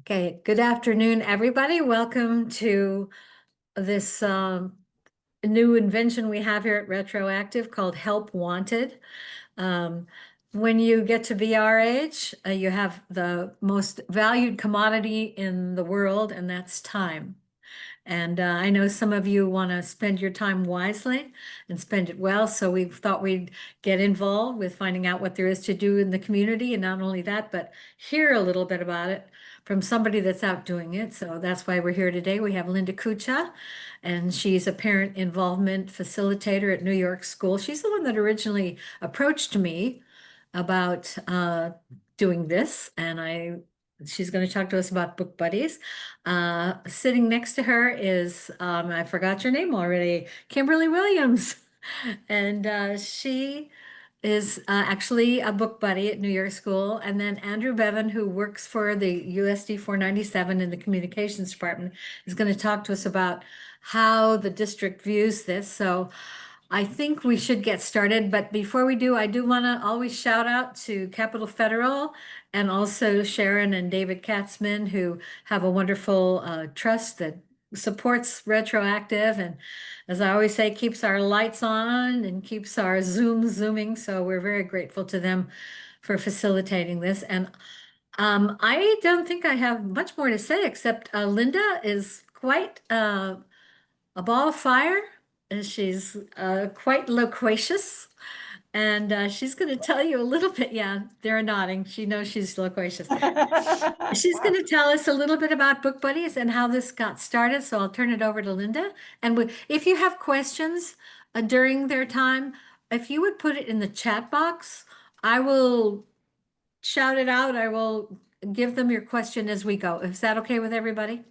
Okay, good afternoon, everybody. Welcome to this new invention we have here at Retroactive called Help Wanted. Um, when you get to be our age, you have the most valued commodity in the world, and that's time. And I know some of you want to spend your time wisely and spend it well. So we thought we'd get involved with finding out what there is to do in the community. And not only that, but hear a little bit about it from somebody that's out doing it. So that's why we're here today. We have Linda Kucha, and she's a parent involvement facilitator at New York School. She's the one that originally approached me about doing this. She's going to talk to us about book buddies. Sitting next to her is, I forgot your name already, Kimberly Williams. And she is actually a book buddy at New York School. And then Andrew Bevan, who works for the USD 497 in the communications department, is going to talk to us about how the district views this. So I think we should get started, but before we do, I do want to always shout out to Capital Federal and also Sharon and David Katzman, who have a wonderful trust that supports Retroactive, and as I always say, keeps our lights on and keeps our Zoom zooming. So we're very grateful to them for facilitating this. And I don't think I have much more to say except Linda is quite a ball of fire, and she's quite loquacious. And she's going to tell you a little bit. Yeah, they're nodding. She knows she's loquacious. She's going to tell us a little bit about Book Buddies and how this got started. So I'll turn it over to Linda. And if you have questions during their time, if you would put it in the chat box, I will shout it out. I will give them your question as we go. Is that okay with everybody?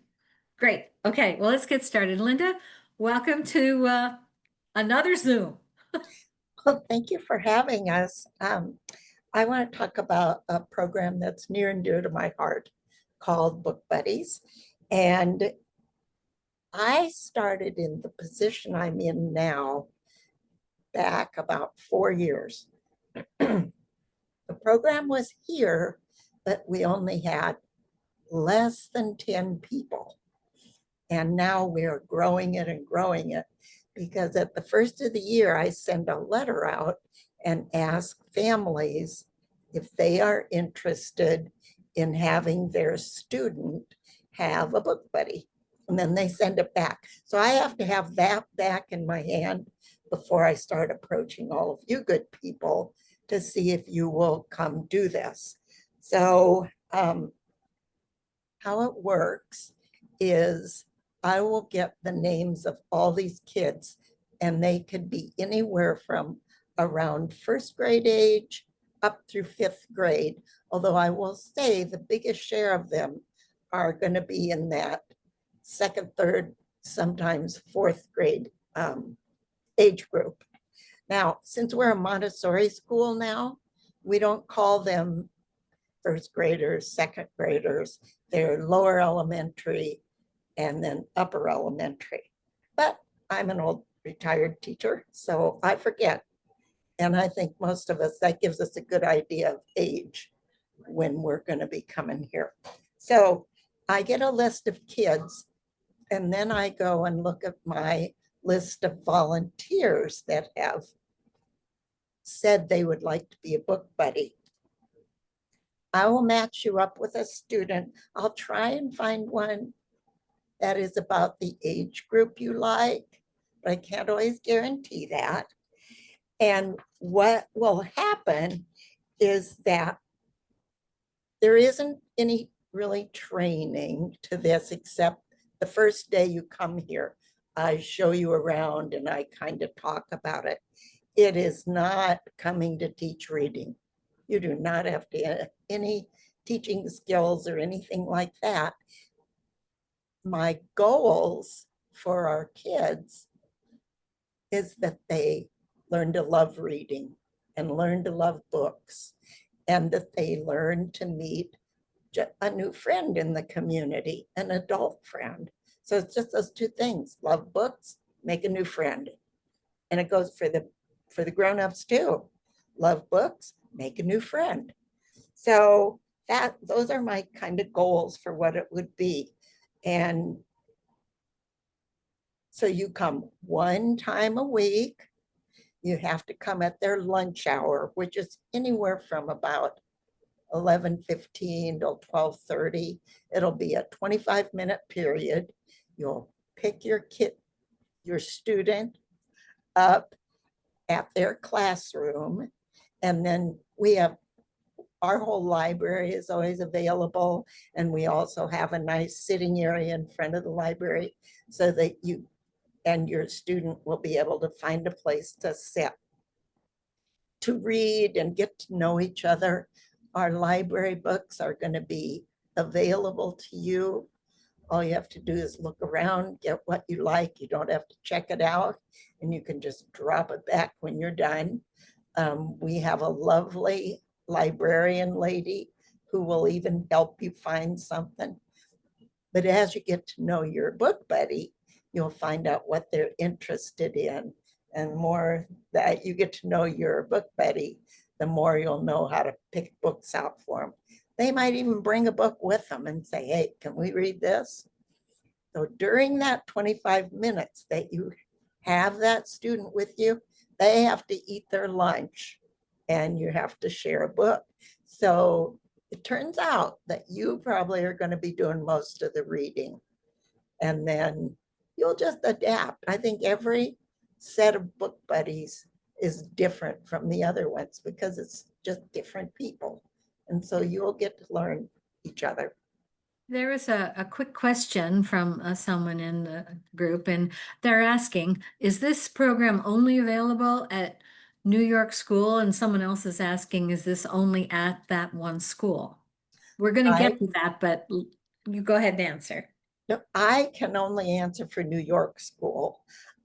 Great. Okay, well, let's get started. Linda, welcome to another Zoom. Well, thank you for having us. I want to talk about a program that's near and dear to my heart called Book Buddies. And I started in the position I'm in now back about 4 years. The program was here, but we only had less than 10 people. And now we're growing it and growing it, because at the first of the year, I send a letter out and ask families if they are interested in having their student have a book buddy. And then they send it back. So I have to have that back in my hand before I start approaching all of you good people to see if you will come do this. So how it works is I will get the names of all these kids, and they could be anywhere from around first grade age up through fifth grade. Although I will say the biggest share of them are going to be in that second, third, sometimes fourth grade age group. Now, since we're a Montessori school now, we don't call them first graders, second graders. They're lower elementary and then upper elementary. But I'm an old retired teacher, so I forget. And I think most of us, that gives us a good idea of age when we're going to be coming here. So I get a list of kids, and then I go and look at my list of volunteers that have said they would like to be a book buddy. I will match you up with a student. I'll try and find one that is about the age group you like, but I can't always guarantee that. And what will happen is that there isn't any really training to this, except the first day you come here, I show you around and I kind of talk about it. It is not coming to teach reading. You do not have to any teaching skills or anything like that. My goals for our kids is that they learn to love reading and learn to love books, and that they learn to meet a new friend in the community, an adult friend. So it's just those two things: love books, make a new friend. And it goes for the grown-ups too. Love books, make a new friend. So those are my kind of goals for what it would be. And so you come one time a week. You have to come at their lunch hour, which is anywhere from about 11:15 till 12:30. It'll be a 25-minute period. You'll pick your student up at their classroom, and then we have our whole library is always available, and we also have a nice sitting area in front of the library so that you and your student will be able to find a place to sit, to read and get to know each other. Our library books are going to be available to you. All you have to do is look around, get what you like. You don't have to check it out, and you can just drop it back when you're done. We have a lovely librarian lady who will even help you find something. But as you get to know your book buddy, you'll find out what they're interested in. And the more that you get to know your book buddy, the more you'll know how to pick books out for them. They might even bring a book with them and say, hey, can we read this? So during that 25 minutes that you have that student with you, they have to eat their lunch and you have to share a book. So it turns out that you probably are going to be doing most of the reading, and then you'll just adapt. I think every set of book buddies is different from the other ones because it's just different people. And so you'll get to learn each other. There is a quick question from someone in the group, and they're asking, is this program only available at New York School? And someone else is asking, is this only at that one school? We're going to get to that, but you go ahead and answer. No, I can only answer for New York School.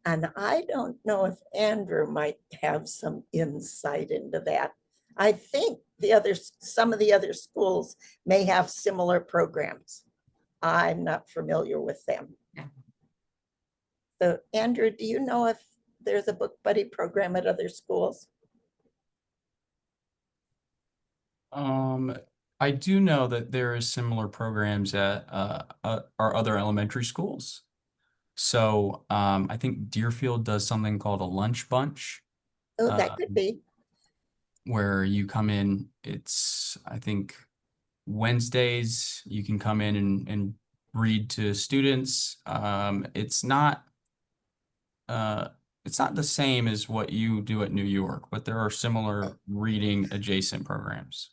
And I don't know if Andrew might have some insight into that. I think some of the other schools may have similar programs. I'm not familiar with them. Yeah. So Andrew, do you know if there's a book buddy program at other schools? I do know that there is similar programs at our other elementary schools. So I think Deerfield does something called a lunch bunch, Oh, that could be. where you come in. It's, I think, Wednesdays. You can come in and read to students. It's not the same as what you do at New York, but there are similar reading adjacent programs.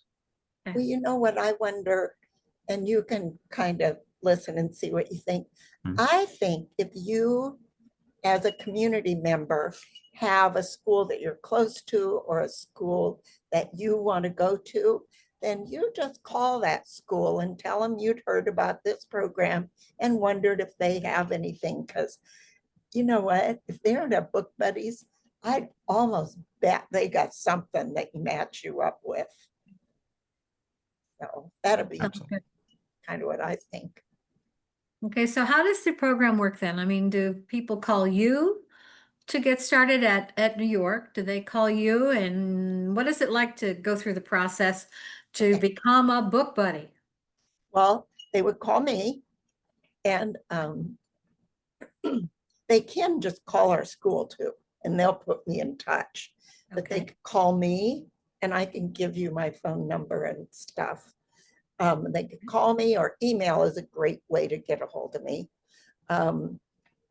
Well, you know what I wonder, and you can kind of listen and see what you think. I think if you, as a community member, have a school that you're close to or a school that you want to go to, then you just call that school and tell them you'd heard about this program and wondered if they have anything. Because you know what? If they don't have book buddies, I'd almost bet they got something that match you up with. So that'll be Okay. kind of what I think. Okay, so how does the program work then? I mean, do people call you to get started at New York? Do they call you? And what is it like to go through the process to become a book buddy? Well, they would call me, and they can just call our school too, and they'll put me in touch. But they Okay. could call me, and I can give you my phone number and stuff. They could call me, or email is a great way to get a hold of me. And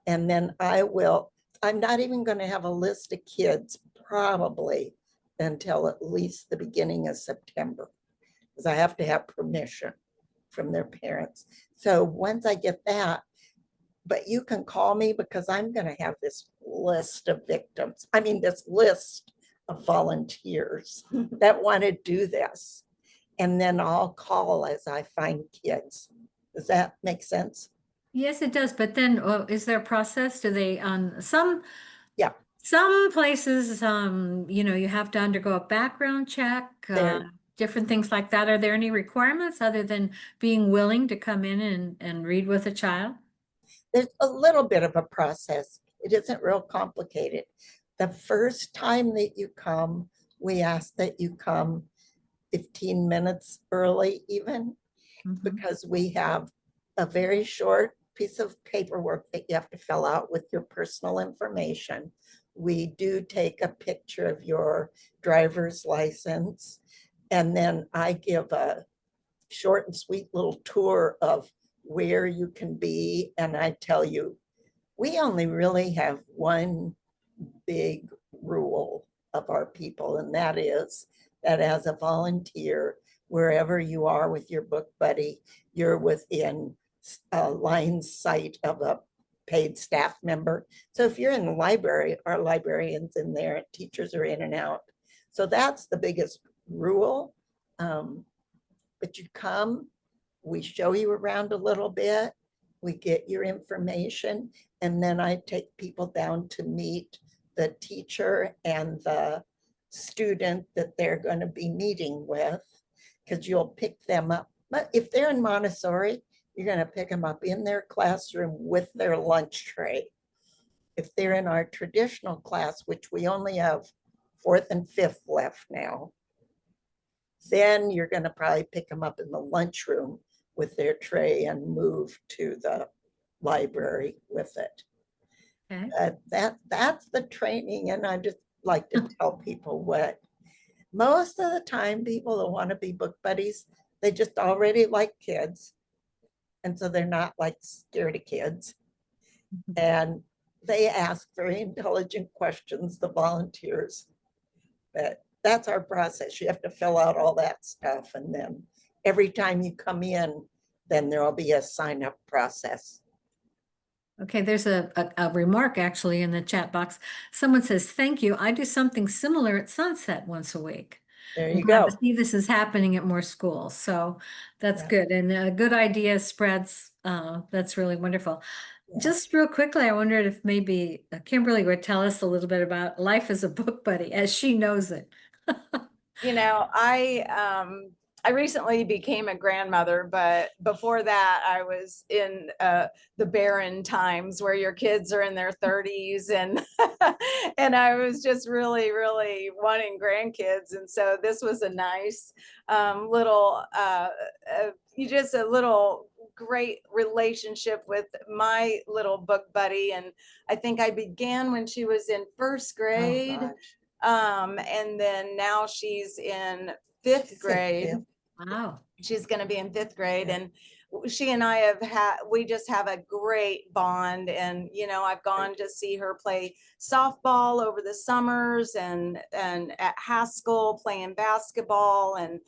then I'm not even going to have a list of kids probably until at least the beginning of September, because I have to have permission from their parents. So once I get that, but you can call me because I'm going to have this list of victims. I mean, this list of volunteers that want to do this. And then I'll call as I find kids. Does that make sense? Yes, it does. But then is there a process? Do they some Yeah. Some places you have to undergo a background check, different things like that. Are there any requirements other than being willing to come in and read with a child? There's a little bit of a process. It isn't real complicated. The first time that you come, we ask that you come 15 minutes early even, Mhm. because we have a very short piece of paperwork that you have to fill out with your personal information. We do take a picture of your driver's license, and then I give a short and sweet little tour of where you can be. And I tell you, we only really have one big rule of our people, and that is that as a volunteer, wherever you are with your book buddy, you're within a line sight of a paid staff member. So if you're in the library, our librarians in there, teachers are in and out. So that's the biggest rule. But you come, we show you around a little bit, we get your information, and then I take people down to meet the teacher and the student that they're going to be meeting with, because you'll pick them up. But if they're in Montessori, you're going to pick them up in their classroom with their lunch tray. If they're in our traditional class, which we only have fourth and fifth left now, then you're going to probably pick them up in the lunchroom with their tray and move to the library with it. Okay. That's the training. And I just like to tell people what most of the time people that want to be book buddies, they just already like kids. And so they're not like scared of kids. And they ask very intelligent questions, the volunteers. But that's our process. You have to fill out all that stuff. And then every time you come in, then there'll be a sign up process. Okay, there's a remark actually in the chat box. Someone says, thank you. I do something similar at Sunset once a week. There I'm you glad go. to see this is happening at more schools. So that's Yeah. good. And a good idea spreads. That's really wonderful. Yeah. Just real quickly, I wondered if maybe Kimberly would tell us a little bit about life as a book buddy as she knows it. You know, I recently became a grandmother, but before that I was in the barren times where your kids are in their 30s and and I was just really, really wanting grandkids. And so this was a nice little just a little great relationship with my little book buddy. And I think I began when she was in first grade. Oh, gosh. And then now she's in fifth She's in grade. fifth. Wow. She's going to be in fifth grade. Yeah. And she and I we just have a great bond. And, you know, I've gone to see her play softball over the summers and at Haskell playing basketball, and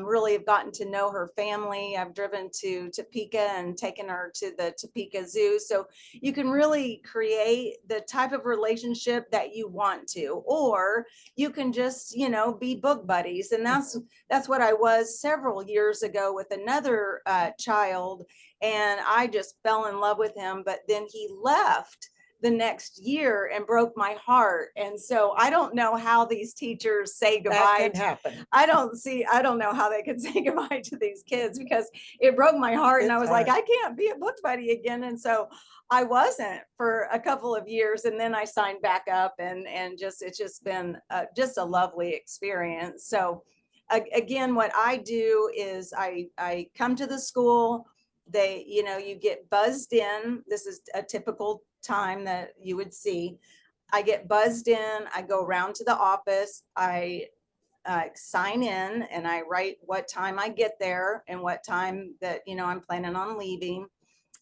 really have gotten to know her family. I've driven to Topeka and taken her to the Topeka Zoo. So you can really create the type of relationship that you want to, or you can just, you know, be book buddies. And that's what I was several years ago with another child. And I just fell in love with him, but then he left the next year and broke my heart. And so I don't know how these teachers say That goodbye. can happen. I don't know how they could say goodbye to these kids, because it broke my heart. And I It's was like, hard. I can't be a book buddy again. And so I wasn't for a couple of years. And then I signed back up, and it's just been just a lovely experience. So again, what I do is I come to the school. You get buzzed in. This is a typical time that you would see. I get buzzed in, I go around to the office, I sign in, and I write what time I get there and what time that, you know, I'm planning on leaving.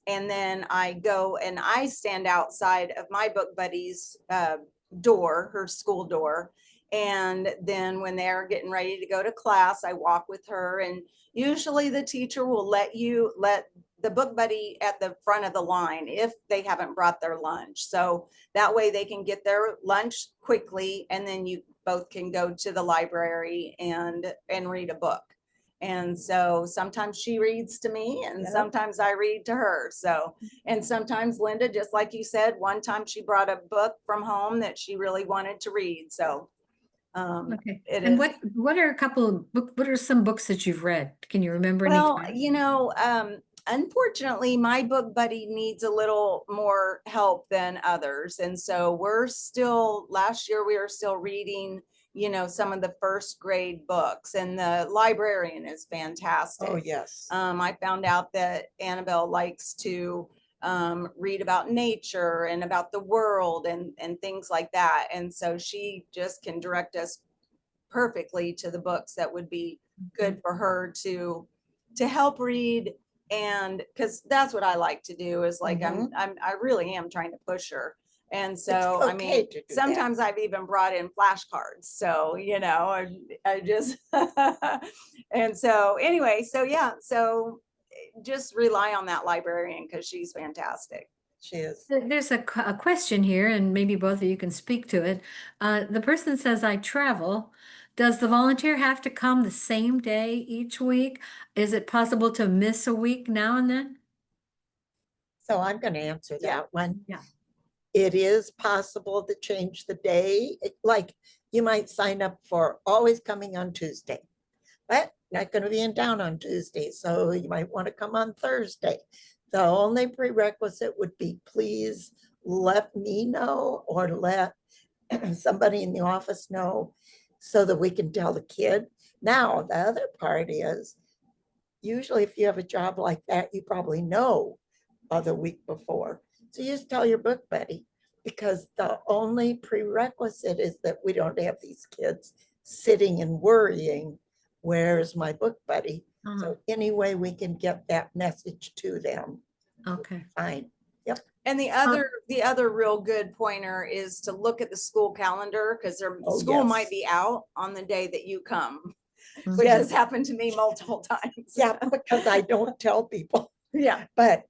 And then I go and I stand outside of my book buddy's door, her school door. And then when they're getting ready to go to class, I walk with her, and usually the teacher will let the book buddy at the front of the line if they haven't brought their lunch. So that way they can get their lunch quickly, and then you both can go to the library and read a book. And so sometimes she reads to me, and Yep. sometimes I read to her. So, and sometimes Linda, just like you said, one time she brought a book from home that she really wanted to read. So Okay. it And is. what are a couple of what are some books that you've read? Can you remember any? Well, you know, unfortunately, my book buddy needs a little more help than others. And so last year we were still reading you know, some of the first grade books, and the librarian is fantastic. Oh, yes. I found out that Annabelle likes to read about nature and about the world and things like that. And so she just can direct us perfectly to the books that would be good for her to help read. And because that's what I like to do is like, I really am trying to push her. And so, I okay mean, to do that. sometimes I've even brought in flashcards. So, you know, I just, and so anyway, so yeah, so just rely on that librarian because she's fantastic. She is. There's a question here, and maybe both of you can speak to it. The person says, I travel. Does the volunteer have to come the same day each week? Is it possible to miss a week now and then? So I'm going to answer Yeah. that one. Yeah. It is possible to change the day. Like you might sign up for always coming on Tuesday, but not going to be in town on Tuesday. So you might want to come on Thursday. The only prerequisite would be please let me know or let somebody in the office know so that we can tell the kid. Now, the other part is usually if you have a job like that, you probably know the week before. So you just tell your book buddy, because the only prerequisite is that we don't have these kids sitting and worrying, where's my book buddy? So any way we can get that message to them, Okay. fine. And the other real good pointer is to look at the school calendar, because their Oh, school yes. might be out on the day that you come, Mhm. which Yes. has happened to me multiple times. Yeah, because I don't tell people. Yeah. But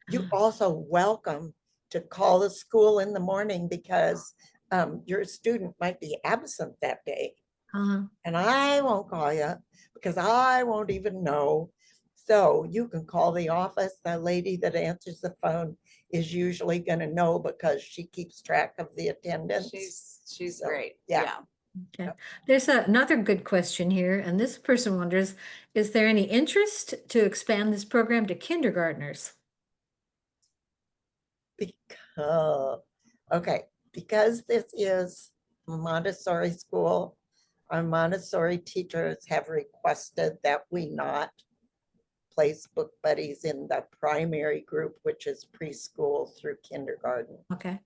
you also welcome to call the school in the morning because your student might be absent that day. And I won't call you because I won't even know. So you can call the office. The lady that answers the phone is usually going to know because she keeps track of the attendance. She's So, great. yeah. Yeah. Okay. There's another good question here, and this person wonders, is there any interest to expand this program to kindergartners? Because this is a Montessori school, our Montessori teachers have requested that we not place book buddies in the primary group, which is preschool through kindergarten. Okay.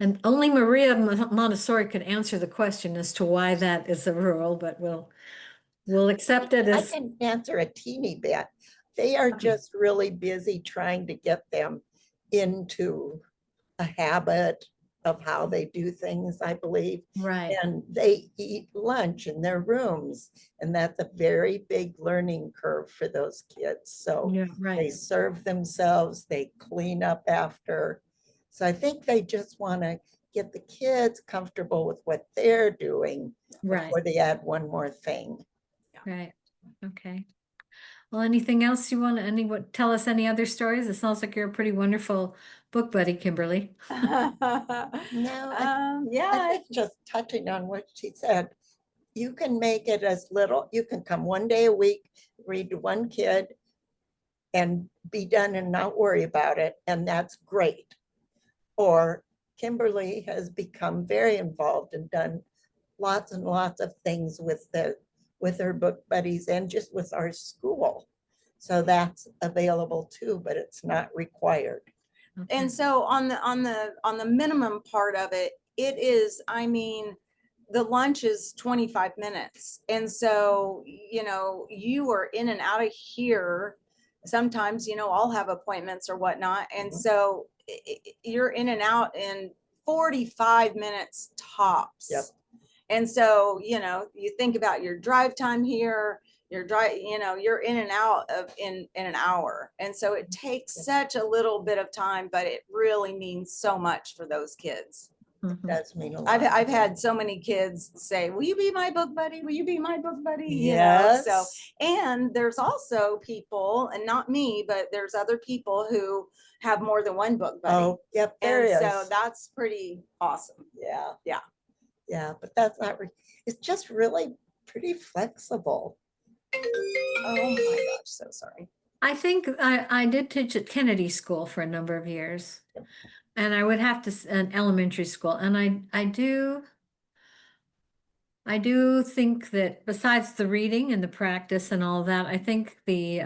And only Maria Montessori could answer the question as to why that is a rule, but we'll accept it I as. can answer a teeny bit. They are just really busy trying to get them into a habit of how they do things, I believe. Right. And they eat lunch in their rooms, and that's a very big learning curve for those kids. So Yeah, they right. serve themselves, they clean up after. So I think they just want to get the kids comfortable with what they're doing Right. before they add one more thing. Right. Okay. Well, anything else you want to tell us any other stories? It sounds like you're a pretty wonderful book buddy, Kimberly. No, Yeah. I think just touching on what she said, you can make it as little, you can come one day a week, read to one kid and be done and not worry about it. And that's great. Or Kimberly has become very involved and done lots and lots of things with her book buddies and just with our school. So that's available too, but it's not required. Okay. And so on the minimum part of it, it is, I mean, the lunch is 25 minutes. And so, you know, you are in and out of here. Sometimes, you know, I'll have appointments or whatnot. And so you're in and out in 45 minutes tops. Yep. And so, you know, you think about your drive time here, you're in and out of in an hour. And so it takes such a little bit of time, but it really means so much for those kids. Mhm. Does mean a lot. I've had so many kids say, will you be my book buddy? Will you be my book buddy? Yes. You know, so, and there's also people, and not me, but there's other people who have more than one book buddy. Oh, yep, there And is. so that's pretty awesome. Yeah. Yeah. Yeah, but that's not, it's just really pretty flexible. Oh my gosh, so sorry. I think I did teach at Kennedy School for a number of years. And I would have to, an elementary school, and I do think that besides the reading and the practice and all that, I think the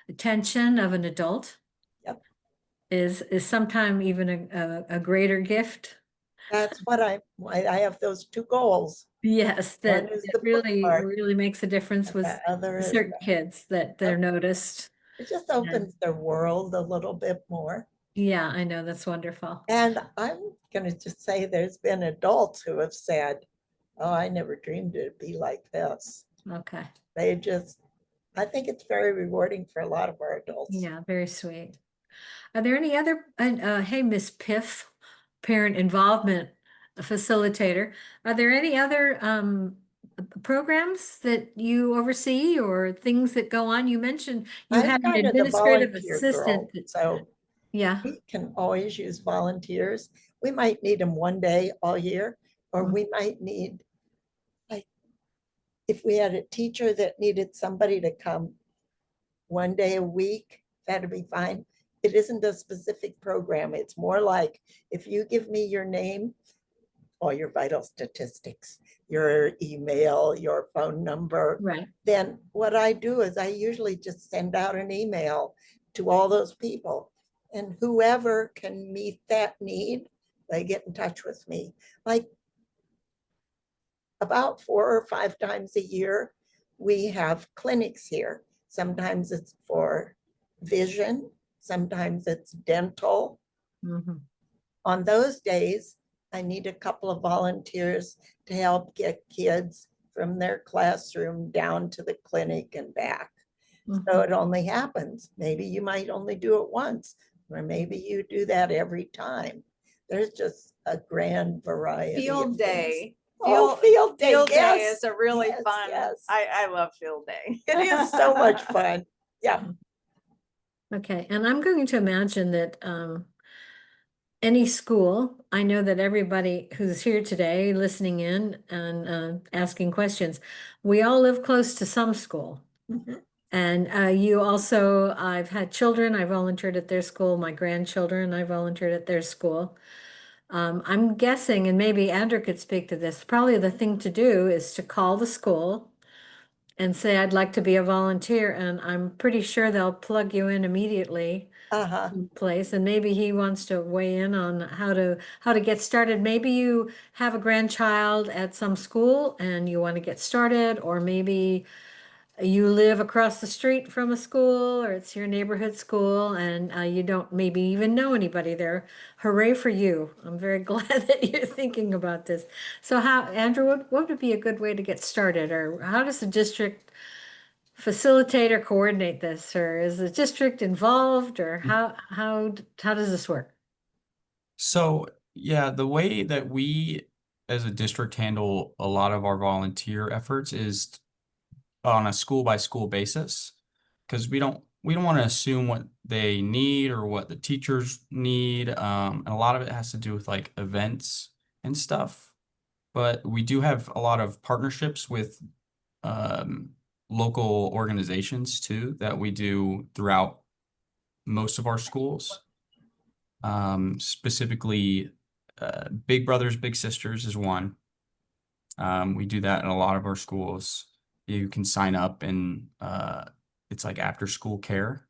attention of an adult Yep. is sometime even a greater gift. That's what I have those two goals. Yes, One that is it the book really, part, really makes a difference and with the other is, certain kids that they're noticed. it just opens their world a little bit more. Yeah, I know, that's wonderful. And I'm gonna just say there's been adults who have said, oh, I never dreamed it'd be like this. Okay, They just, I think it's very rewarding for a lot of our adults. yeah, very sweet. Are there any other, hey, Miss Piff, parent involvement facilitator, are there any other programs that you oversee or things that go on? You mentioned you I'm had an kind of the administrative volunteer assistant. girl, so Yeah, we can always use volunteers. We might need them one day all year, or we might need, like, if we had a teacher that needed somebody to come one day a week, that'd be fine. It isn't a specific program. It's more like if you give me your name, all your vital statistics, your email, your phone number, right. then what I do is I usually just send out an email to all those people. And whoever can meet that need, they get in touch with me. Like about 4 or 5 times a year, we have clinics here. Sometimes it's for vision, sometimes it's dental. Mhm. On those days, I need a couple of volunteers to help get kids from their classroom down to the clinic and back. So Mhm. it only happens. Maybe you might only do it once, or maybe you do that every time. There's just a grand variety. of Field things. day. Oh, field day, Field day yes, is a really yes, fun. yes. I love field day. It is so much fun. Yeah. Okay, and I'm going to imagine that any school, I know that everybody who's here today listening in and asking questions, we all live close to some school. Mhm. And you also, I've had children, I volunteered at their school, my grandchildren, I volunteered at their school. I'm guessing, and maybe Andrew could speak to this, probably the thing to do is to call the school and say, I'd like to be a volunteer, and I'm pretty sure they'll plug you in immediately Uh-huh. place, and maybe he wants to weigh in on how to get started. Maybe you have a grandchild at some school and you want to get started, or maybe you live across the street from a school, or it's your neighborhood school, and you don't maybe even know anybody there. Hooray for you. I'm very glad that you're thinking about this. So how, Andrew, what would be a good way to get started, or how does the district facilitate or coordinate this, or is the district involved, or how does this work? So, yeah, the way that we as a district handle a lot of our volunteer efforts is on a school by school basis, because we don't want to assume what they need or what the teachers need. And a lot of it has to do with like events and stuff. But we do have a lot of partnerships with um, local organizations too that we do throughout most of our schools. Specifically, Big Brothers Big Sisters is one. We do that in a lot of our schools. You can sign up and it's like after school care,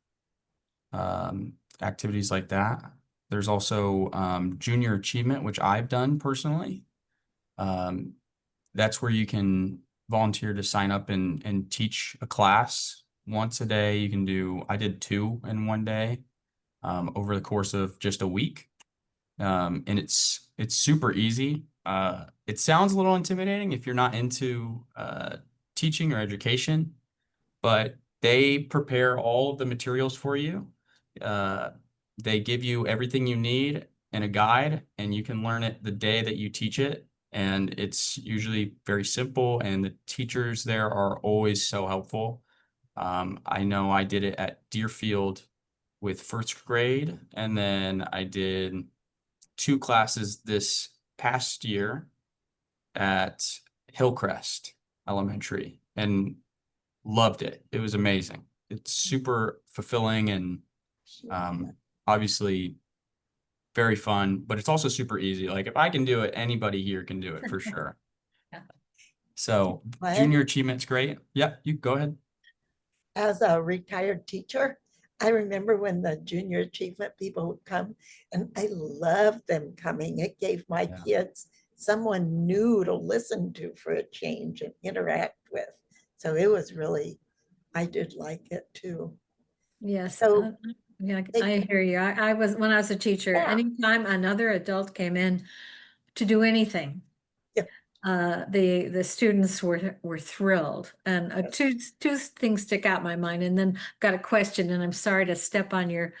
activities like that. There's also Junior Achievement, which I've done personally. Um, that's where you can volunteer to sign up and teach a class once a day. You can do, I did 2 in one day over the course of just a week. And it's super easy. It sounds a little intimidating if you're not into teaching or education, but they prepare all of the materials for you. They give you everything you need in a guide, and you can learn it the day that you teach it. And it's usually very simple, and the teachers there are always so helpful. I know I did it at Deerfield with first grade, and then I did 2 classes this past year at Hillcrest Elementary and loved it. It was amazing. It's super fulfilling and obviously very fun, but it's also super easy. Like if I can do it, anybody here can do it for sure. So What? junior achievement's great. Yeah, you go ahead. As a retired teacher, I remember when the junior achievement people would come, and I loved them coming. It gave my Yeah. kids someone new to listen to for a change and interact with. So it was really, I did like it too. Yes, So yeah, they- I hear you. I was, when I was a teacher, Yeah. anytime another adult came in to do anything, Yeah. The students were thrilled. And Yes. two things stick out in my mind, and then got a question, and I'm sorry to step on your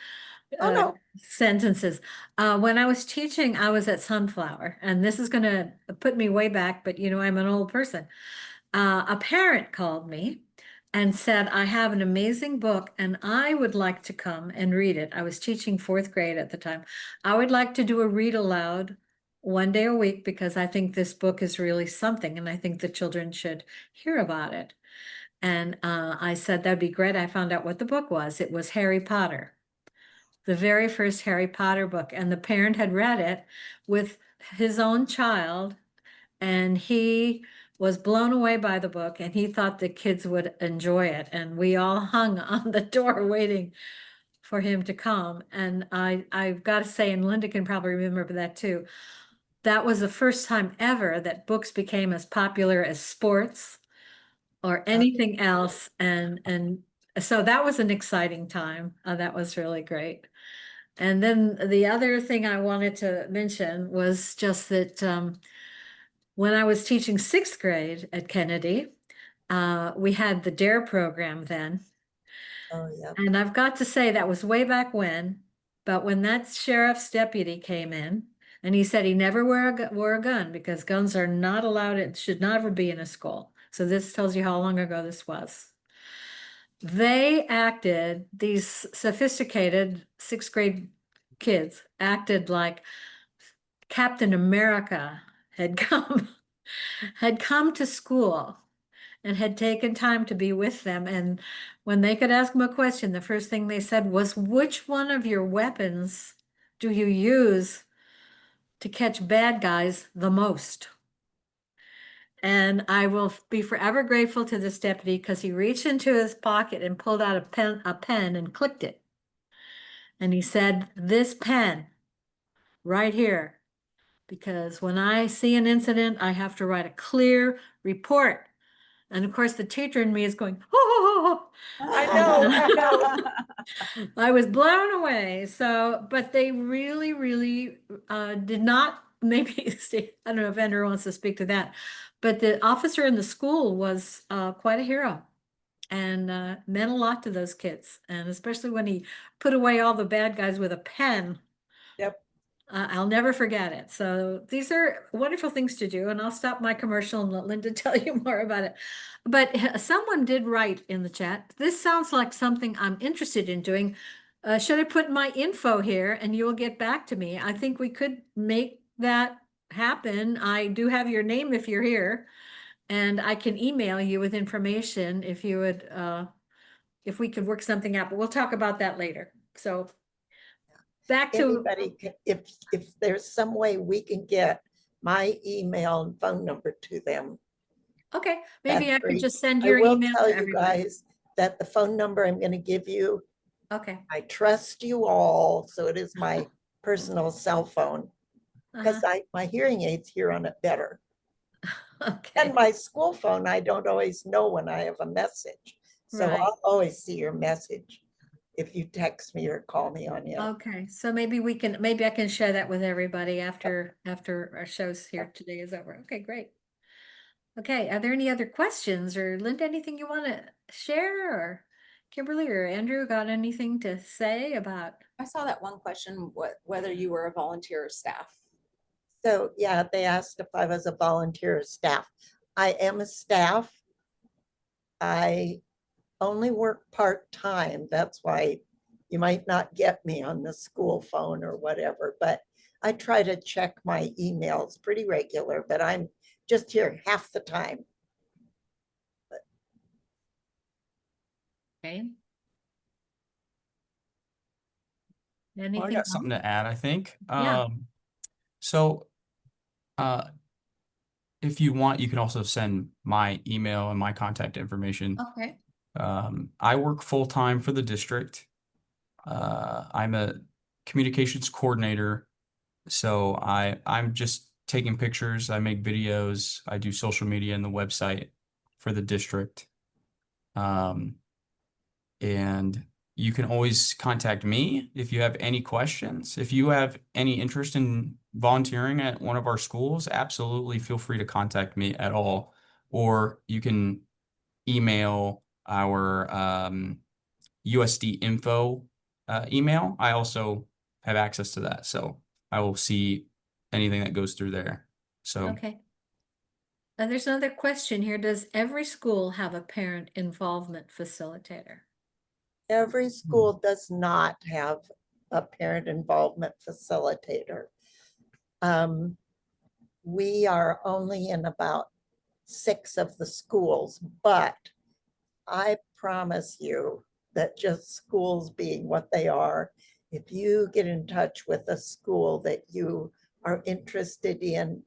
Oh, no. sentences. When I was teaching, I was at Sunflower, and this is gonna put me way back, but you know, I'm an old person. A parent called me and said, I have an amazing book and I would like to come and read it. I was teaching fourth grade at the time. I would like to do a read aloud one day a week because I think this book is really something and I think the children should hear about it. And I said, that'd be great. I found out what the book was. It was Harry Potter, the very first Harry Potter book. And the parent had read it with his own child, and he was blown away by the book, and he thought the kids would enjoy it. And we all hung on the door waiting for him to come. And I've got to say, and Linda can probably remember that too, that was the first time ever that books became as popular as sports or anything else. And so that was an exciting time. That was really great. And then the other thing I wanted to mention was just that when I was teaching sixth grade at Kennedy, we had the DARE program then. Oh, yeah. And I've got to say that was way back when, but when that sheriff's deputy came in and he said he never wore a gun because guns are not allowed, it should never be in a school. So this tells you how long ago this was. They acted, these sophisticated sixth grade kids acted like Captain America had come to school and had taken time to be with them. And when they could ask them a question, the first thing they said was, which one of your weapons do you use to catch bad guys the most? And I will be forever grateful to this deputy because he reached into his pocket and pulled out a pen and clicked it. And he said, this pen right here, because when I see an incident, I have to write a clear report. And of course, the teacher in me is going, oh, I know. I was blown away. So, but they really, really did not, maybe, I don't know if Andrew wants to speak to that, but the officer in the school was quite a hero and meant a lot to those kids. And especially when he put away all the bad guys with a pen. Yep. I'll never forget it. So these are wonderful things to do, and I'll stop my commercial and let Linda tell you more about it. But someone did write in the chat, this sounds like something I'm interested in doing. Should I put my info here and you will get back to me? I think we could make that happen. I do have your name if you're here, and I can email you with information if you would, if we could work something out, but we'll talk about that later. So back to, Anybody, if there's some way we can get my email and phone number to them. okay, maybe That's I could great. just send I your will email tell to you everybody. guys that the phone number I'm going to give you, Okay. I trust you all, so it is my personal cell phone because Uh-huh. my hearing aids hear on it better. Okay, And my school phone, I don't always know when I have a message. So right. I'll always see your message if you text me or call me on it. Okay, so maybe maybe I can share that with everybody after our shows here today is over. Okay, great. Okay, are there any other questions, or Linda, anything you want to share, or Kimberly or Andrew got anything to say about? I saw that one question, whether you were a volunteer or staff. So yeah, they asked if I was a volunteer or staff. I am a staff. I only work part-time. That's why you might not get me on the school phone or whatever, but I try to check my emails pretty regular, but I'm just here half the time. Okay. Well, I Anything got something else? to add, I think. Yeah. So, uh, if you want, you can also send my email and my contact information. Okay. I work full-time for the district. I'm a communications coordinator. So I'm just taking pictures, I make videos, I do social media and the website for the district. Um, and you can always contact me if you have any questions. If you have any interest in volunteering at one of our schools, absolutely feel free to contact me at all. Or you can email our USD info email. I also have access to that. So I will see anything that goes through there. So Okay. There's another question here. Does every school have a parent involvement facilitator? Every school does not have a parent involvement facilitator. Um, we are only in about 6 of the schools, but I promise you that just schools being what they are, if you get in touch with a school that you are interested in,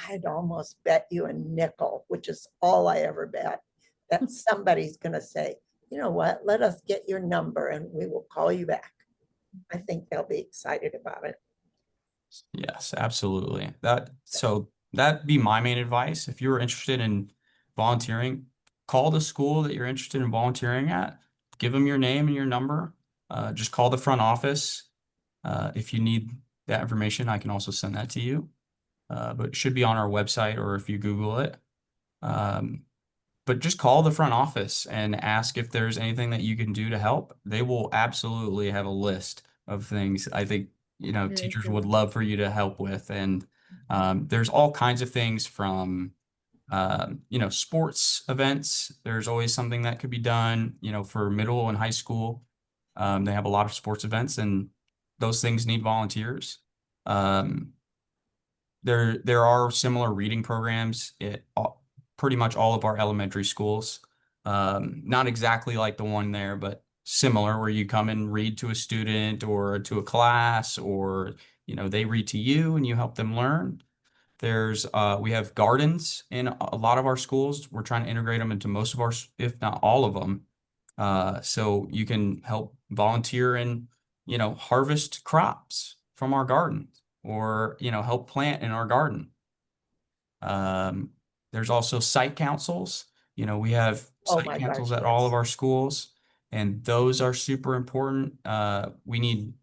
I'd almost bet you a nickel, which is all I ever bet, that somebody's going to say, you know what, let us get your number and we will call you back. I think they'll be excited about it. yes, absolutely. That'd be my main advice. If you're interested in volunteering, call the school that you're interested in volunteering at, give them your name and your number. Just call the front office. If you need that information, I can also send that to you. But it should be on our website or if you Google it. But just call the front office and ask if there's anything that you can do to help. They will absolutely have a list of things I think, Very teachers good. would love for you to help with. And there's all kinds of things from, sports events. There's always something that could be done, for middle and high school. They have a lot of sports events and those things need volunteers. Um, there are similar reading programs at pretty much all of our elementary schools. Not exactly like the one there, but similar where you come and read to a student or to a class, or they read to you and you help them learn. We have gardens in a lot of our schools. We're trying to integrate them into most of our, if not all of them. So you can help volunteer and, harvest crops from our gardens or, help plant in our garden. There's also site councils. We have Oh site my councils gosh, at all of yes. our schools, and those are super important. We need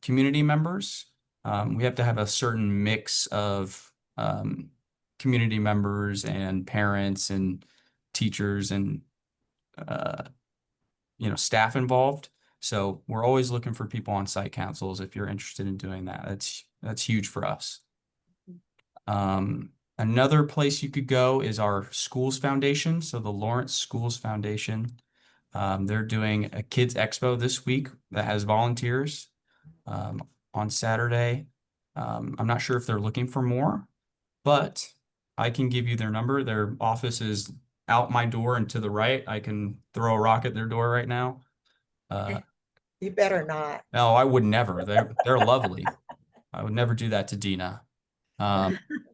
community members. We have to have a certain mix of community members and parents and teachers and staff involved. So we're always looking for people on site councils if you're interested in doing that. That's huge for us. Another place you could go is our Schools Foundation. So the Lawrence Schools Foundation. They're doing a Kids Expo this week that has volunteers on Saturday. I'm not sure if they're looking for more, but I can give you their number. Their office is out my door and to the right. I can throw a rock at their door right now. You better not. No, I would never. They're lovely. I would never do that to Dina.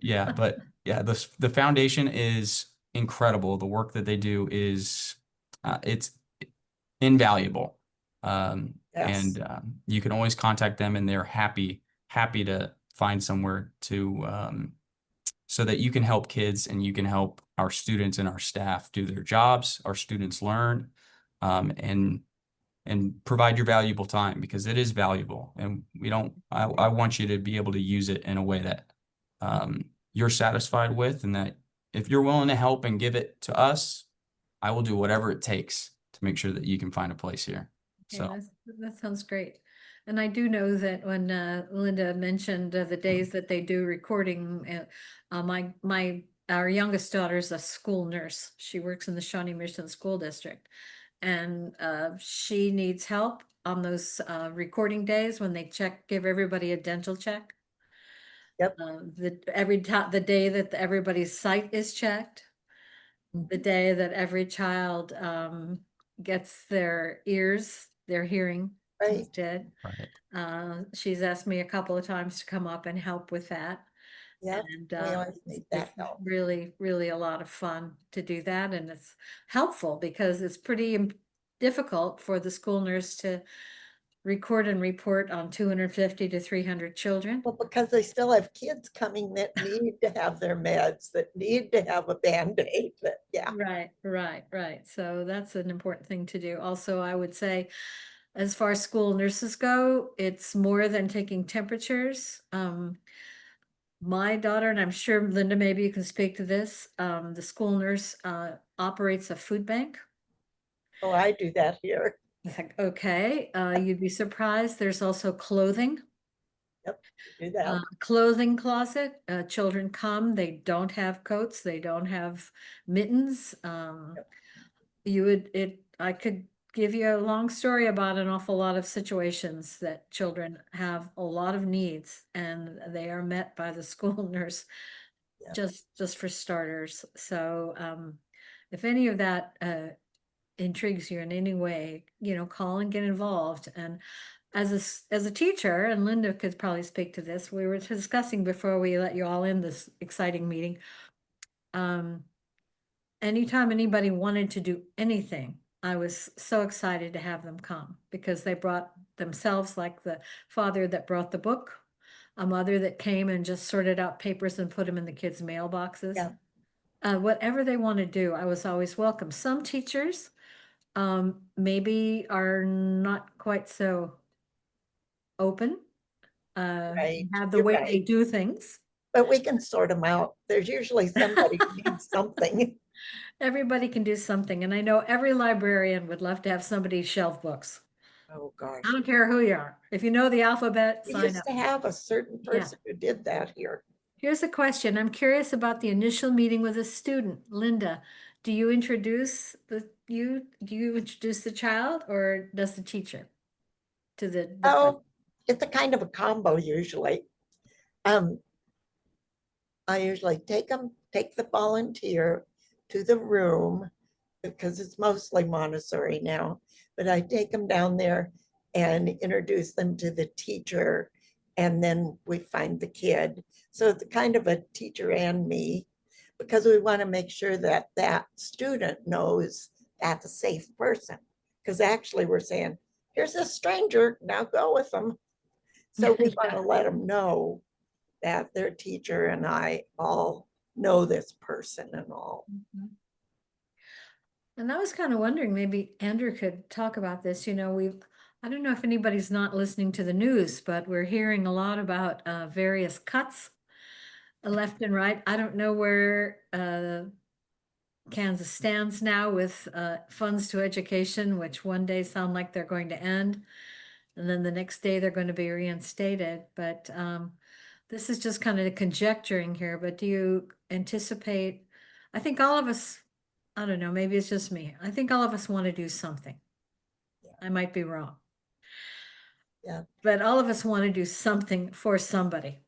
Yeah, but yeah, the foundation is incredible. The work that they do is it's invaluable. Yes. And you can always contact them and they're happy to find somewhere to so that you can help kids and you can help our students and our staff do their jobs, our students learn, and provide your valuable time because it is valuable. And I want you to be able to use it in a way that you're satisfied with, and that if you're willing to help and give it to us, I will do whatever it takes to make sure that you can find a place here. Yeah, So that sounds great. And I do know that when Linda mentioned the days that they do recording, our youngest daughter's a school nurse. She works in the Shawnee Mission School District. And she needs help on those recording days when they give everybody a dental check. Yep. The day that everybody's sight is checked, the day that every child gets their hearing. Right. did. Right. She's asked me a couple of times to come up and help with that. Yep, And we always need that it's help. really, really a lot of fun to do that. And it's helpful because it's pretty difficult for the school nurse to record and report on 250 to 300 children. Well, because they still have kids coming that need to have their meds, that need to have a Band-Aid, that, yeah. Right. So that's an important thing to do. Also, I would say, as far as school nurses go, it's more than taking temperatures. My daughter, and I'm sure Linda, maybe you can speak to this, the school nurse operates a food bank. Oh, I do that here. It's like, okay, you'd be surprised. There's also clothing. Do that. Clothing closet. Children come, they don't have coats, they don't have mittens. I could give you a long story about an awful lot of situations that children have a lot of needs and they are met by the school nurse. Yeah. Just for starters. So if any of that intrigues you in any way, call and get involved. And as a teacher, and Linda could probably speak to this, we were discussing before we let you all in this exciting meeting. Anytime anybody wanted to do anything, I was so excited to have them come because they brought themselves, like the father that brought the book, a mother that came and just sorted out papers and put them in the kids' mailboxes. Yeah. Whatever they want to do, I was always welcome. Some teachers maybe are not quite so open, Right, have the you're way right. they do things. But we can sort them out. There's usually somebody who needs something. Everybody can do something, and I know every librarian would love to have somebody shelf books. Oh, gosh. I don't care who you are. If you know the alphabet, We sign used up. to have a certain Yeah. person who did that here. Here's a question. I'm curious about the initial meeting with a student. Linda, do you introduce do you introduce the child or does the teacher to the Oh, it's a kind of a combo usually. I usually take the volunteer to the room because it's mostly Montessori now, but I take them down there and introduce them to the teacher, and then we find the kid. So it's kind of a teacher and me, because we want to make sure that that student knows that's a safe person. Because actually we're saying, here's a stranger, now go with them. So we want to let them know that their teacher and I all know this person and all. And I was kind of wondering, maybe Andrew could talk about this. I don't know if anybody's not listening to the news, but we're hearing a lot about various cuts left and right. I don't know where Kansas stands now with funds to education, which one day sound like they're going to end. And then the next day they're going to be reinstated. But this is just kind of conjecturing here, but do you anticipate, I think all of us, I don't know, maybe it's just me. I think all of us want to do something. I might be wrong. Yeah. But all of us want to do something for somebody.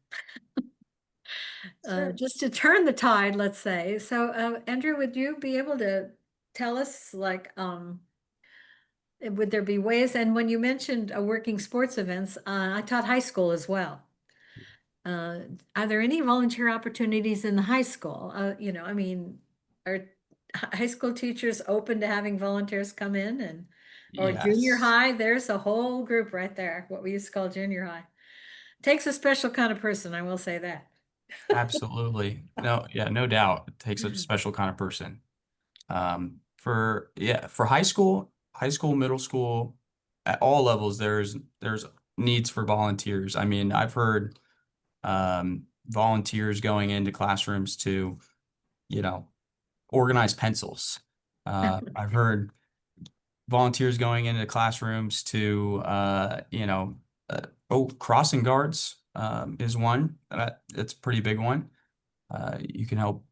Sure. Just to turn the tide, let's say. So Andrew, would you be able to tell us, like, would there be ways? And when you mentioned working sports events, I taught high school as well. Are there any volunteer opportunities in the high school? I mean, are high school teachers open to having volunteers come in or junior Yes. high? There's a whole group right there, what we used to call junior high. Takes a special kind of person, I will say that. Absolutely. No doubt. It takes a special kind of person. For high school, middle school, at all levels, there's needs for volunteers. I mean, I've heard volunteers going into classrooms to, organize pencils. I've heard volunteers going into classrooms to, crossing guards is one. That's a pretty big one. You can help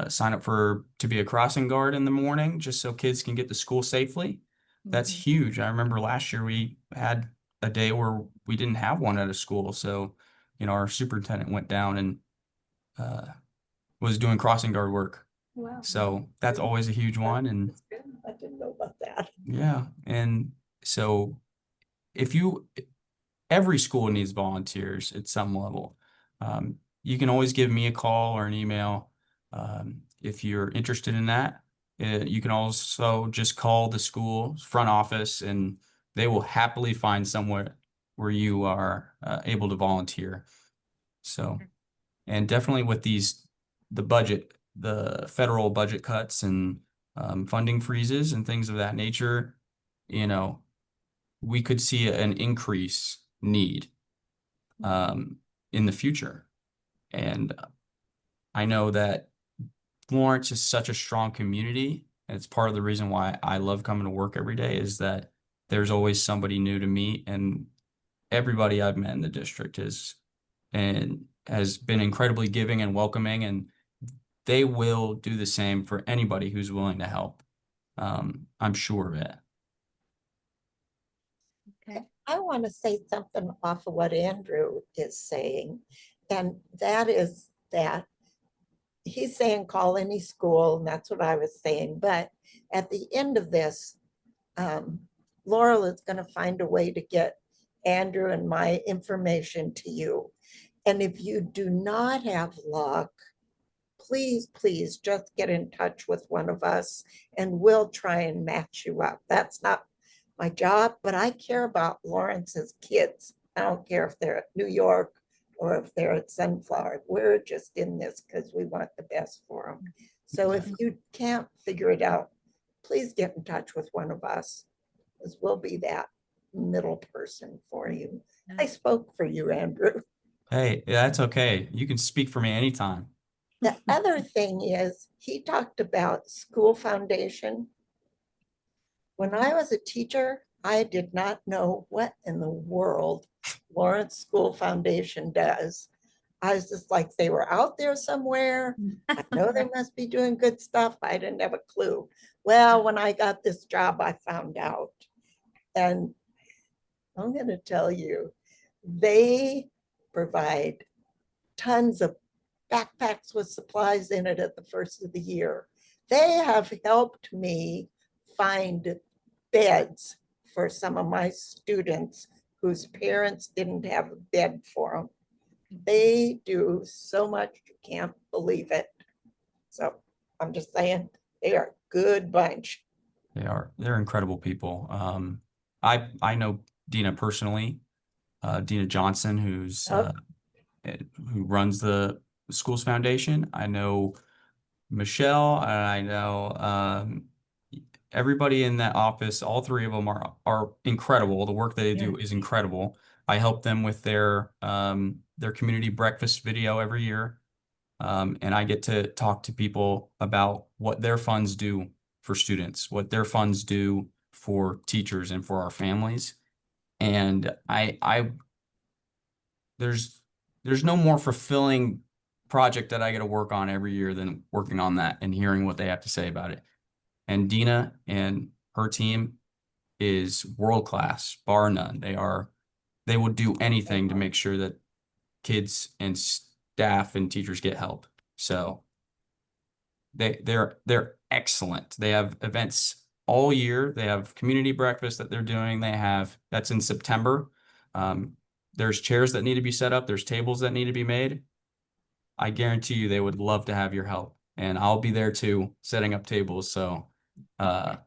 sign up to be a crossing guard in the morning just so kids can get to school safely. That's Mhm. huge. I remember last year we had a day where we didn't have one at a school. So, our superintendent went down and was doing crossing guard work. Wow. So that's always a huge one. And That's good. I didn't know about that. yeah. And so if you, every school needs volunteers at some level. You can always give me a call or an email if you're interested in that. You can also just call the school front office and they will happily find somewhere where you are able to volunteer. So, and definitely with the federal budget cuts and funding freezes and things of that nature, you know, we could see an increase need in the future. And I know that Florence is such a strong community. And it's part of the reason why I love coming to work every day is that there's always somebody new to meet, and everybody I've met in the district has been incredibly giving and welcoming, and they will do the same for anybody who's willing to help. I'm sure of it. Okay. I want to say something off of what Andrew is saying, and that is that he's saying call any school, and that's what I was saying. But at the end of this, Laurel is going to find a way to get Andrew and my information to you. And if you do not have luck, please, please just get in touch with one of us and we'll try and match you up. That's not my job, but I care about Lawrence's kids. I don't care if they're at New York or if they're at Sunflower. We're just in this because we want the best for them. So if you can't figure it out, please get in touch with one of us, because we'll be that middle person for you. I spoke for you, Andrew. Hey, that's okay. You can speak for me anytime. The other thing is, he talked about school foundation. When I was a teacher, I did not know what in the world Lawrence School Foundation does. I was just like, they were out there somewhere. I know they must be doing good stuff. I didn't have a clue. Well, when I got this job, I found out. And I'm going to tell you, they provide tons of backpacks with supplies in it at the first of the year. They have helped me find beds for some of my students whose parents didn't have a bed for them. They do so much, you can't believe it. So I'm just saying, they are a good bunch. They're incredible people. I know Dina personally, Dina Johnson, who runs the Schools Foundation. I know Michelle, and I know everybody in that office. All three of them are incredible. The work that they do is incredible. I help them with their community breakfast video every year. And I get to talk to people about what their funds do for students, what their funds do for teachers and for our families. And there's no more fulfilling project that I get to work on every year than working on that and hearing what they have to say about it. And Dina and her team is world class, bar none. They will do anything to make sure that kids and staff and teachers get help. So they're excellent. They have events all year. They have community breakfast that they're doing. That's in September. There's chairs that need to be set up. There's tables that need to be made. I guarantee you they would love to have your help. And I'll be there too, setting up tables. So that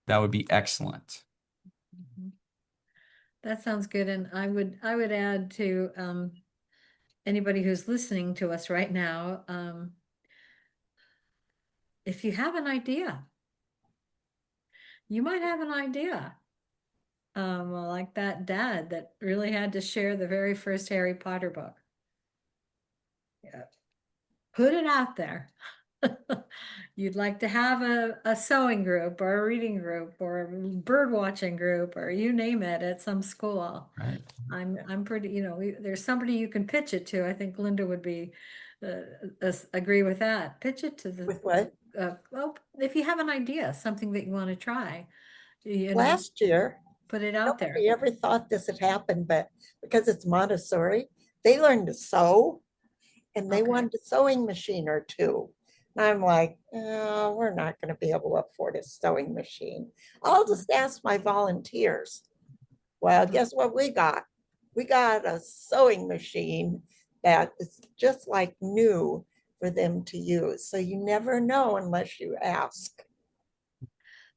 would be excellent. That sounds good. And I would add to anybody who's listening to us right now, if you have an idea, you might have an idea. Like that dad that really had to share the very first Harry Potter book. Yeah. Put it out there. You'd like to have a sewing group or a reading group or a bird watching group or you name it at some school. Right. I'm pretty, there's somebody you can pitch it to. I think Linda would be agree with that. Pitch it to the With what? well, if you have an idea, something that you want to try, Last year, put it out there. nobody ever thought this had happened, but because it's Montessori, they learned to sew and they Okay. wanted a sewing machine or two. And I'm like, oh, we're not going to be able to afford a sewing machine. I'll just ask my volunteers. Well, guess what we got? We got a sewing machine that is just like new for them to use. So you never know unless you ask.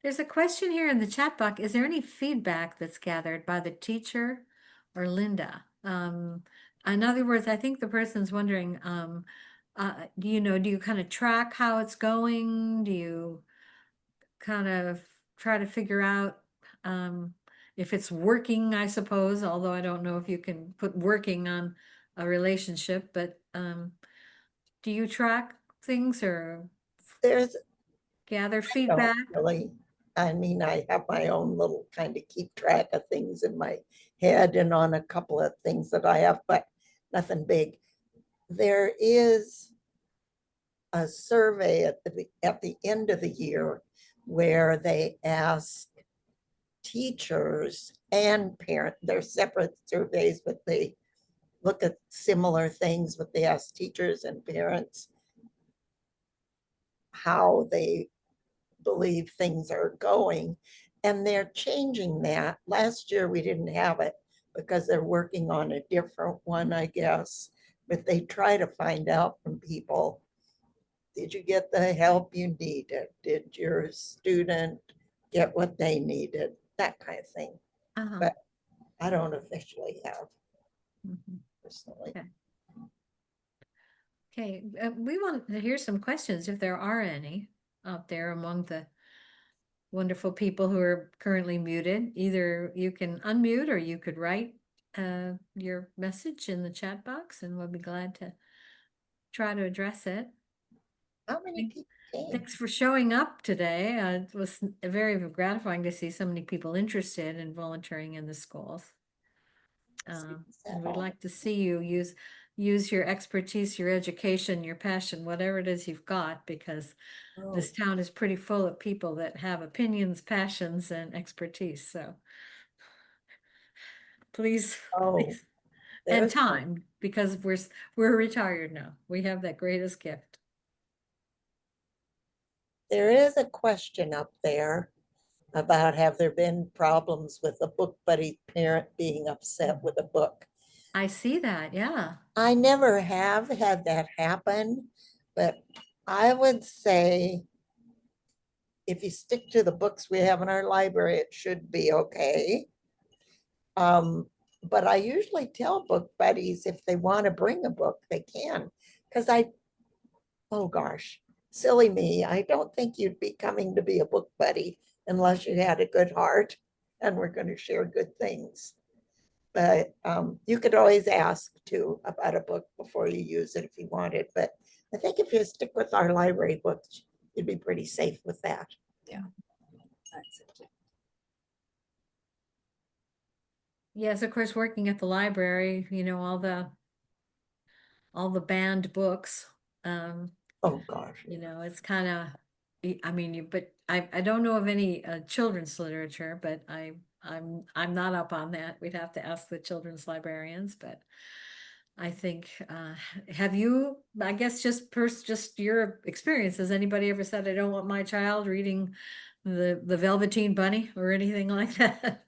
There's a question here in the chat box. Is there any feedback that's gathered by the teacher or Linda? In other words, I think the person's wondering, do you kind of track how it's going? Do you kind of try to figure out if it's working, I suppose, although I don't know if you can put working on a relationship, but do you track things or There's gather don't feedback? really, I mean, I have my own little kind of keep track of things in my head and on a couple of things that I have, but nothing big. There is a survey at the end of the year where they ask teachers and parents, they're separate surveys, but they look at similar things, but they ask teachers and parents how they believe things are going. And they're changing that. Last year we didn't have it because they're working on a different one, I guess. But they try to find out from people, did you get the help you needed? Did your student get what they needed? That kind of thing. Uh-huh. But I don't officially have Mhm. personally. Okay. Okay, we want to hear some questions if there are any out there among the wonderful people who are currently muted. Either you can unmute or you could write your message in the chat box and we'll be glad to try to address it. How many people came? Thanks for showing up today. It was very gratifying to see so many people interested in volunteering in the schools. And we'd like to see you use your expertise, your education, your passion, whatever it is you've got, because Oh, this town is pretty full of people that have opinions, passions, and expertise. So please, oh, please, and there's time, because we're retired now. We have that greatest gift. there is a question up there about have there been problems with a book buddy parent being upset with a book? I see that, yeah. I never have had that happen, but I would say if you stick to the books we have in our library, it should be okay. But I usually tell book buddies if they want to bring a book, they can. Because oh gosh, silly me, I don't think you'd be coming to be a book buddy unless you had a good heart and we're going to share good things. But you could always ask too about a book before you use it if you wanted. But I think if you stick with our library books, you'd be pretty safe with that. Yes, of course, working at the library, all the banned books. Oh gosh. It's kind of, I mean, but I don't know of any children's literature, but I'm not up on that. We'd have to ask the children's librarians, but I think, have you, I guess just your experience, has anybody ever said, I don't want my child reading the Velveteen Bunny or anything like that?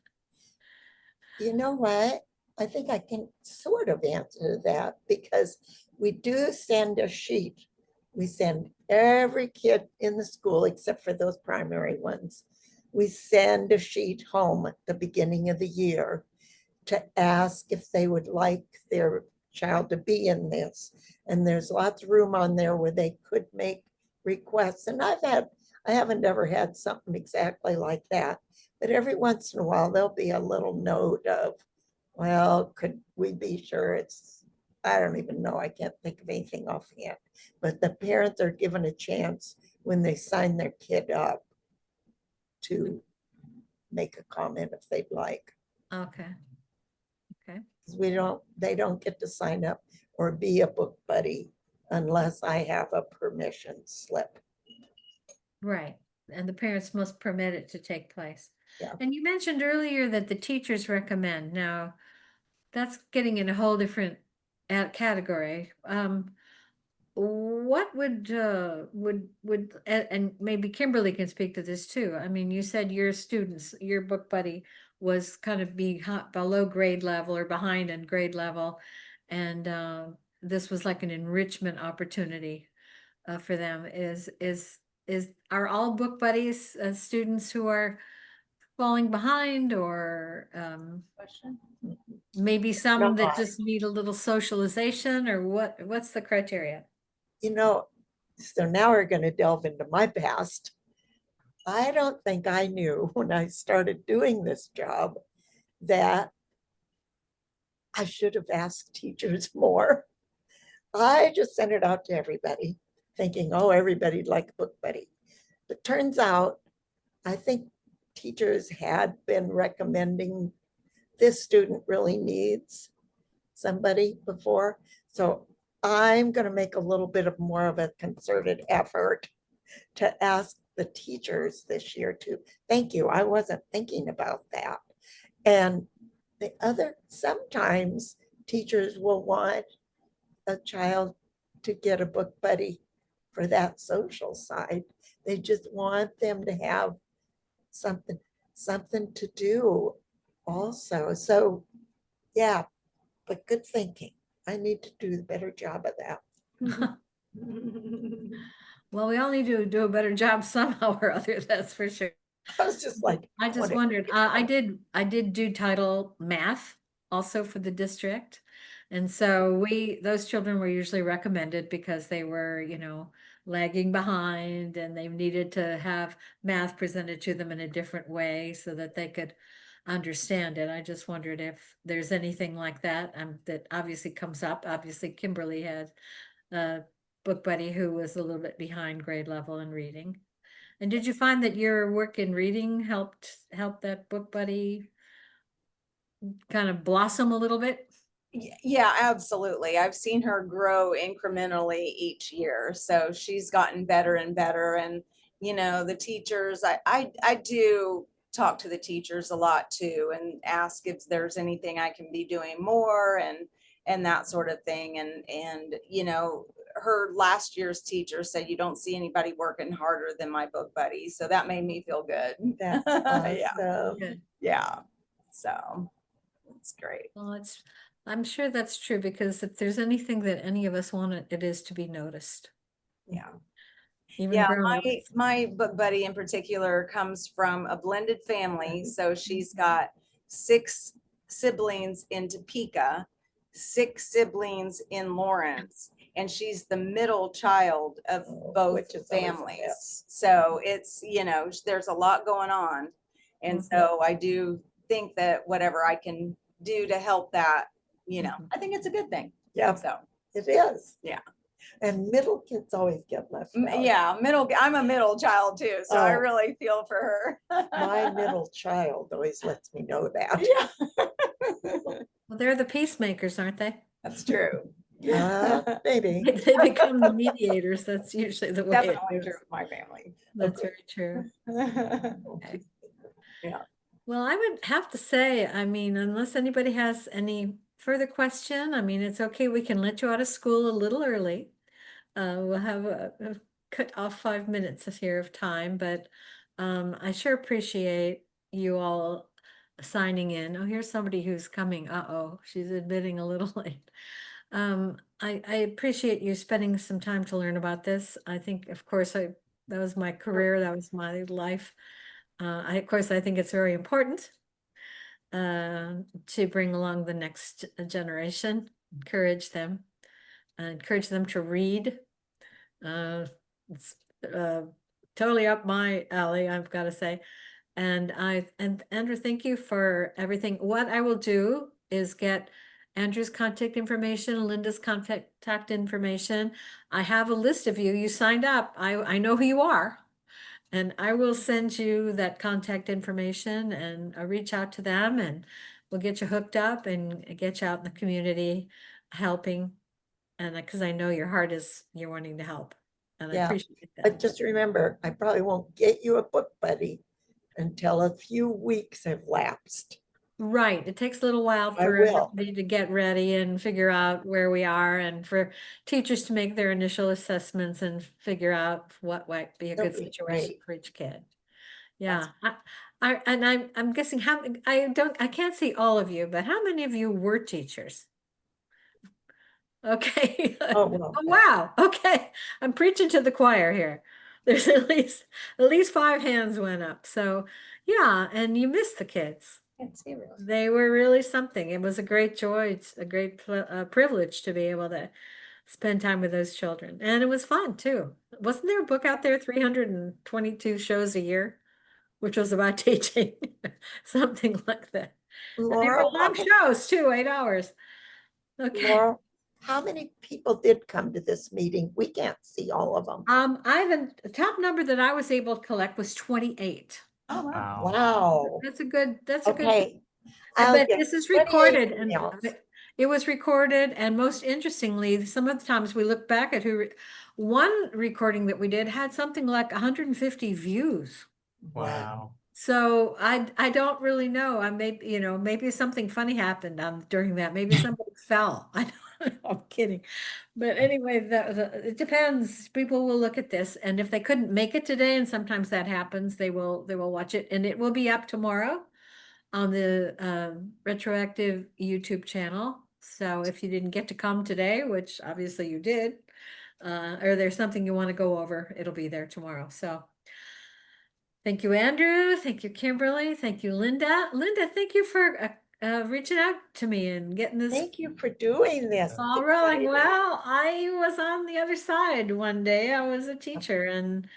You know what? I think I can sort of answer that because we do send a sheet. We send every kid in the school, except for those primary ones. We send a sheet home at the beginning of the year to ask if they would like their child to be in this. And there's lots of room on there where they could make requests. And I haven't ever had something exactly like that. But every once in a while, there'll be a little note of, well, could we be sure it's, I don't even know. I can't think of anything offhand. But the parents are given a chance when they sign their kid up to make a comment if they'd like. Okay. Okay. They don't get to sign up or be a book buddy unless I have a permission slip. Right. And the parents must permit it to take place. Yeah. And you mentioned earlier that the teachers recommend. Now, that's getting in a whole different category. What and maybe Kimberly can speak to this too. I mean, you said your students, your book buddy was kind of below grade level or behind in grade level. And this was like an enrichment opportunity for them. Are all book buddies students who are falling behind, or Question? maybe some No. that just need a little socialization, or what's the criteria? You know, so now we're going to delve into my past. I don't think I knew when I started doing this job that I should have asked teachers more. I just sent it out to everybody thinking, oh, everybody'd like a book buddy. But turns out, I think teachers had been recommending this student really needs somebody before. So I'm going to make a little bit of more of a concerted effort to ask the teachers this year too. Thank you. I wasn't thinking about that. And the other, sometimes teachers will want a child to get a book buddy for that social side. They just want them to have something to do also. So yeah, but good thinking. I need to do a better job of that. Well, we all need to do a better job somehow or other, that's for sure. I was just like, I just what it- wondered, I did do title math also for the district. And so those children were usually recommended because they were, lagging behind, and they needed to have math presented to them in a different way so that they could understand it. I just wondered if there's anything like that, that obviously comes up. Obviously, Kimberly had a book buddy who was a little bit behind grade level in reading. And did you find that your work in reading helped that book buddy kind of blossom a little bit? Yeah, absolutely. I've seen her grow incrementally each year. So she's gotten better and better. And, the teachers, I do talk to the teachers a lot too, and ask if there's anything I can be doing more, and that sort of thing. And, her last year's teacher said, you don't see anybody working harder than my book buddy. So that made me feel good. That's Yeah. awesome. Good. Yeah. So it's great. Well, I'm sure that's true, because if there's anything that any of us want, it is to be noticed. Yeah. Even Yeah, grown-ups. my book buddy in particular comes from a blended family. So she's got 6 siblings in Topeka, 6 siblings in Lawrence, and she's the middle child of both Which is always a families. mess. So it's, there's a lot going on. And Mhm. so I do think that whatever I can do to help that, Mhm. I think it's a good thing. Yeah, So, it is. Yeah. And middle kids always get left out. yeah, I'm a middle child too, so I Oh. really feel for her. My middle child always lets me know that. Yeah. Well, they're the peacemakers, aren't they? That's true. Maybe. They become the mediators. That's usually the way it Definitely is. true with my family. That's very true. Okay. Well, I would have to say, I mean, unless anybody has any further question, I mean, it's okay. We can let you out of school a little early. We'll have cut off 5 minutes here of time, but I sure appreciate you all signing in. Oh, here's somebody who's coming. Uh-oh, she's admitting a little late. I appreciate you spending some time to learn about this. I think, of course, that was my career, that was my life. Of course, I think it's very important to bring along the next generation, encourage them to read. It's totally up my alley, I've got to say. And Andrew, thank you for everything. What I will do is get Andrew's contact information, Linda's contact information. I have a list of you. You signed up. I know who you are. And I will send you that contact information, and reach out to them, and we'll get you hooked up and get you out in the community helping. And because I know your heart is, you're wanting to help. And I Yeah, appreciate But that. just remember, I probably won't get you a book buddy until a few weeks have lapsed. Right. It takes a little while I for will. everybody to get ready and figure out where we are, and for teachers to make their initial assessments and figure out what might be a That'll good be situation great. for each kid. Yeah. I'm guessing I can't see all of you, but how many of you were teachers? Okay. Oh, well, Oh, wow. Okay. I'm preaching to the choir here. There's at least 5 hands went up. So yeah, and you missed the kids. can't see really. They were really something. It was a great joy. It's a great privilege to be able to spend time with those children. And it was fun too. Wasn't there a book out there, 322 shows a year, which was about teaching? Something like that. And they were Laurel, long shows too, 8 hours. Okay. Laurel, how many people did come to this meeting? We can't see all of them. The top number that I was able to collect was 28. Oh, wow. Wow. That's a good. Okay. But get this is 28 recorded and emails. it was recorded, and most interestingly, some of the times we look back at one recording that we did had something like 150 views. Wow. So I don't really know. Maybe something funny happened during that. Maybe somebody fell. I don't know. I'm kidding. But anyway, it depends. People will look at this, and if they couldn't make it today, and sometimes that happens, they will watch it, and it will be up tomorrow on the Retroactive YouTube channel. So if you didn't get to come today, which obviously you did, or there's something you want to go over, it'll be there tomorrow. So thank you, Andrew. Thank you, Kimberly. Thank you, Linda. Linda, thank you for reaching out to me and getting this Thank you for doing this. It's all rolling. exciting. Well, I was on the other side one day. I was a teacher, and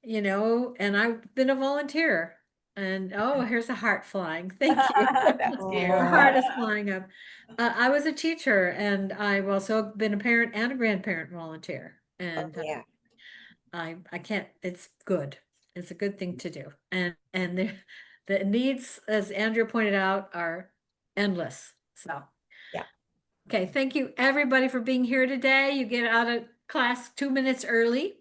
and I've been a volunteer. And oh, here's a heart flying. Thank you. That's Oh. cute. Your heart is flying up. I was a teacher, and I've also been a parent and a grandparent volunteer. And Yeah. I can't. It's good. It's a good thing to do. And the needs, as Andrea pointed out, are endless. So Yeah. okay. Thank you, everybody, for being here today. You get out of class 2 minutes early,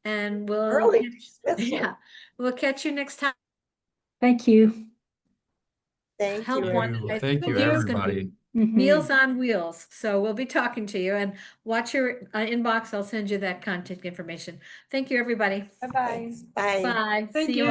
and Early dismissal. yeah, we'll catch you next time. Thank you. Thank Help you. one. I Thank you, told you it's gonna be everybody. Meals on Wheels. So we'll be talking to you, and watch your inbox. I'll send you that contact information. Thank you, everybody. Bye-bye. Thanks. Bye. Bye. Thank See you.